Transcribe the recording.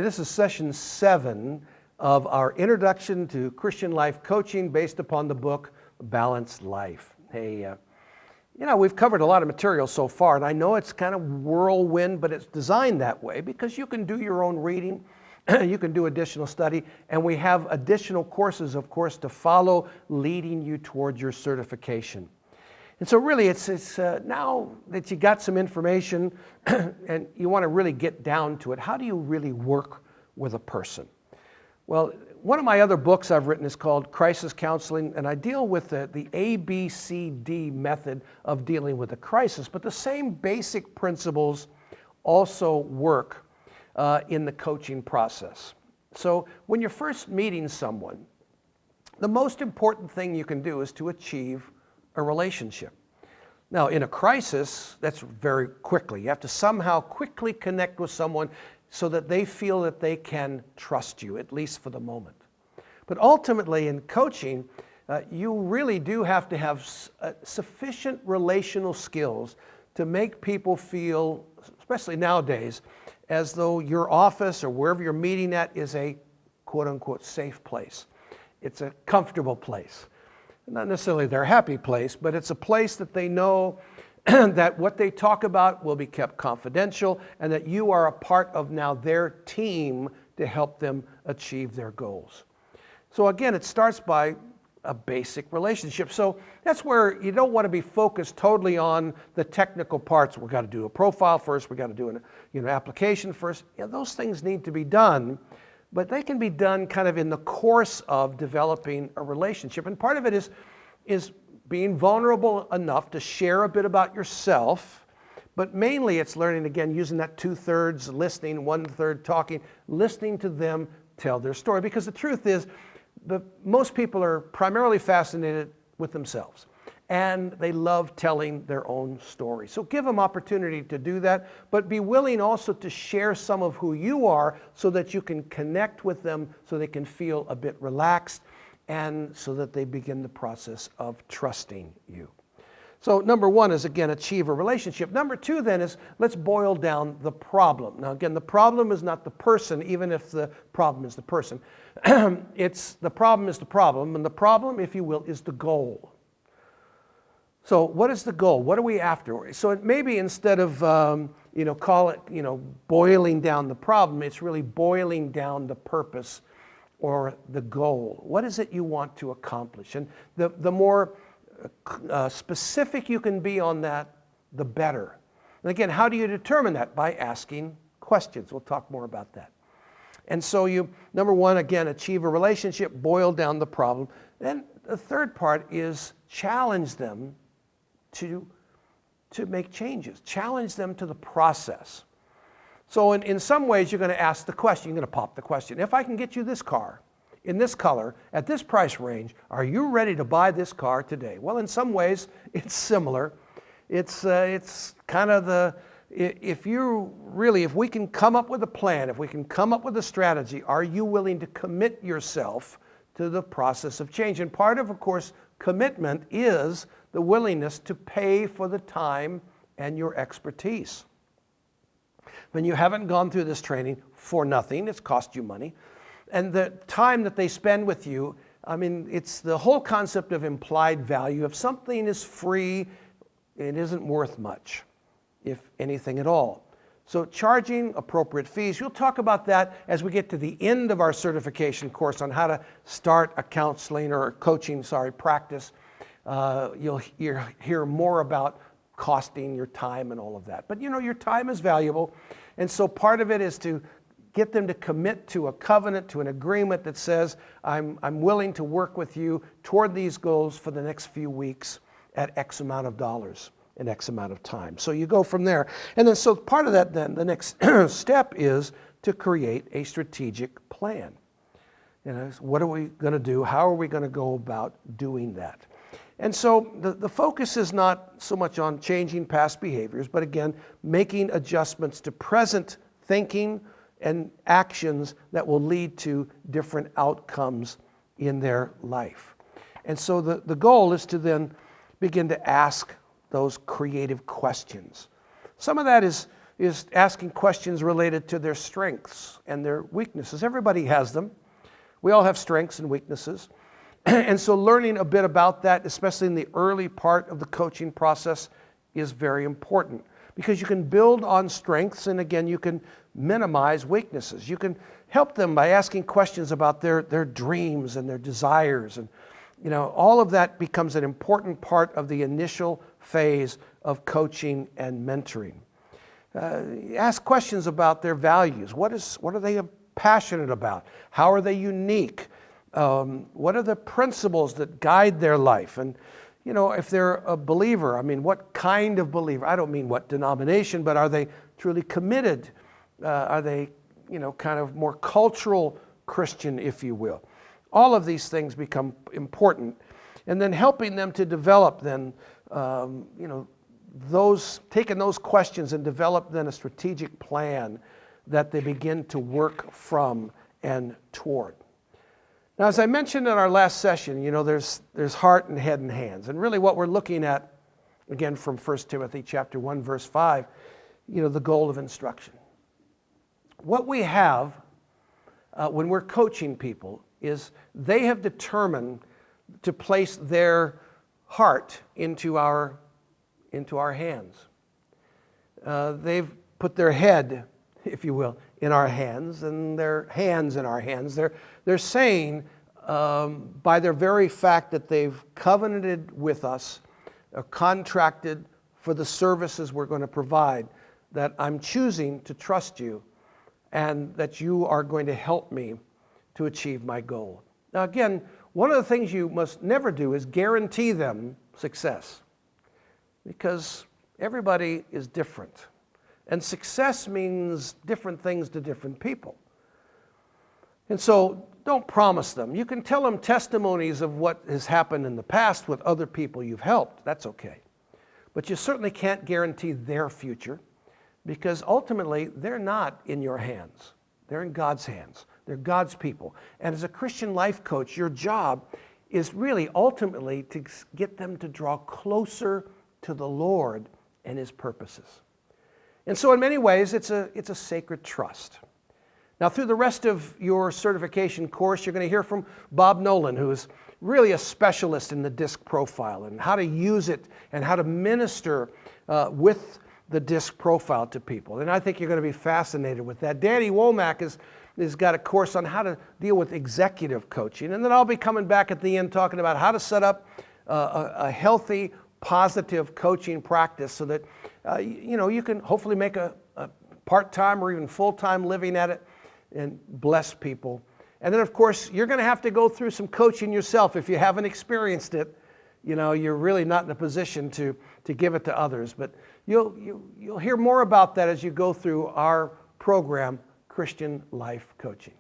this is session 7 of our Introduction to Christian Life Coaching based upon the book Balanced Life. Hey, we've covered a lot of material so far, and I know it's kind of whirlwind, but it's designed that way because you can do your own reading, you can do additional study, and we have additional courses, of course, to follow, leading you towards your certification. And so really, it's now that you got some information and you want to really get down to it, how do you really work with a person? Well, one of my other books I've written is called Crisis Counseling, and I deal with the ABCD method of dealing with a crisis, but the same basic principles also work in the coaching process. So when you're first meeting someone, the most important thing you can do is to achieve a relationship. Now, in a crisis, that's very quickly. You have to somehow quickly connect with someone so that they feel that they can trust you, at least for the moment. But ultimately, in coaching, you really do have to have sufficient relational skills to make people feel, especially nowadays, as though your office or wherever you're meeting at is a quote-unquote safe place. It's a comfortable place. Not necessarily their happy place, but it's a place that they know that what they talk about will be kept confidential and that you are a part of now their team to help them achieve their goals. So again, it starts by a basic relationship. So that's where you don't want to be focused totally on the technical parts. We've got to do a profile first. We've got to do an application first. Yeah, those things need to be done. But they can be done kind of in the course of developing a relationship. And part of it is being vulnerable enough to share a bit about yourself. But mainly it's learning, again, using that 2/3 listening, 1/3 talking, listening to them tell their story. Because the truth is, most people are primarily fascinated with themselves. And they love telling their own story. So give them opportunity to do that, but be willing also to share some of who you are so that you can connect with them so they can feel a bit relaxed and so that they begin the process of trusting you. So number 1 is, again, achieve a relationship. Number 2 then is, let's boil down the problem. Now again, the problem is not the person, even if the problem is the person. The problem is the problem, and the problem, if you will, is the goal. So what is the goal? What are we after? So it maybe instead of, call it, boiling down the problem, it's really boiling down the purpose or the goal. What is it you want to accomplish? And the more specific you can be on that, the better. And again, how do you determine that? By asking questions. We'll talk more about that. And so number 1, again, achieve a relationship, boil down the problem. Then the third part is challenge them to make changes. Challenge them to the process. So in some ways, you're going to ask the question. You're going to pop the question. If I can get you this car in this color at this price range, are you ready to buy this car today? Well, in some ways, it's similar. It's kind of if we can come up with a plan, if we can come up with a strategy, are you willing to commit yourself to the process of change? And part of course, commitment is the willingness to pay for the time and your expertise. When you haven't gone through this training for nothing, it's cost you money. And the time that they spend with you, it's the whole concept of implied value. If something is free, it isn't worth much, if anything at all. So charging appropriate fees, we'll talk about that as we get to the end of our certification course on how to start a counseling or coaching, practice. You'll hear more about costing your time and all of that. But your time is valuable. And so part of it is to get them to commit to a covenant, to an agreement that says, I'm willing to work with you toward these goals for the next few weeks at X amount of dollars in X amount of time. So you go from there. And then so part of that then, the next step is to create a strategic plan. What are we going to do? How are we going to go about doing that? And so the focus is not so much on changing past behaviors, but again, making adjustments to present thinking and actions that will lead to different outcomes in their life. And so the goal is to then begin to ask those creative questions. Some of that is is asking questions related to their strengths and their weaknesses. Everybody has them. We all have strengths and weaknesses. And so learning a bit about that, especially in the early part of the coaching process, is very important, because you can build on strengths, and again, you can minimize weaknesses. You can help them by asking questions about their dreams and their desires. And all of that becomes an important part of the initial phase of coaching and mentoring. Ask questions about their values. What are they passionate about? How are they unique? What are the principles that guide their life? And if they're a believer, what kind of believer? I don't mean what denomination, but are they truly committed? Are they, kind of more cultural Christian, if you will? All of these things become important. And then helping them to develop then, taking those questions and develop then a strategic plan that they begin to work from and toward. Now, as I mentioned in our last session, there's heart and head and hands. And really what we're looking at, again from 1 Timothy chapter 1, verse 5, the goal of instruction. What we have when we're coaching people is they have determined to place their heart into our hands. They've put their head, if you will, in our hands, and their hands in our hands. They're saying, by their very fact that they've covenanted with us, or contracted for the services we're going to provide, that I'm choosing to trust you, and that you are going to help me to achieve my goal. Now again, one of the things you must never do is guarantee them success, because everybody is different. And success means different things to different people. And so don't promise them. You can tell them testimonies of what has happened in the past with other people you've helped. That's okay. But you certainly can't guarantee their future, because ultimately they're not in your hands. They're in God's hands. They're God's people. And as a Christian life coach, your job is really ultimately to get them to draw closer to the Lord and His purposes. And so in many ways, it's a sacred trust. Now, through the rest of your certification course, you're going to hear from Bob Nolan, who is really a specialist in the disc profile and how to use it and how to minister with the disc profile to people. And I think you're going to be fascinated with that. Danny Womack has got a course on how to deal with executive coaching. And then I'll be coming back at the end talking about how to set up a healthy, positive coaching practice so that you can hopefully make a part-time or even full-time living at it and bless people. And then of course you're going to have to go through some coaching yourself. If you haven't experienced it, you're really not in a position to give it to others. But you'll hear more about that as you go through our program, Christian Life Coaching.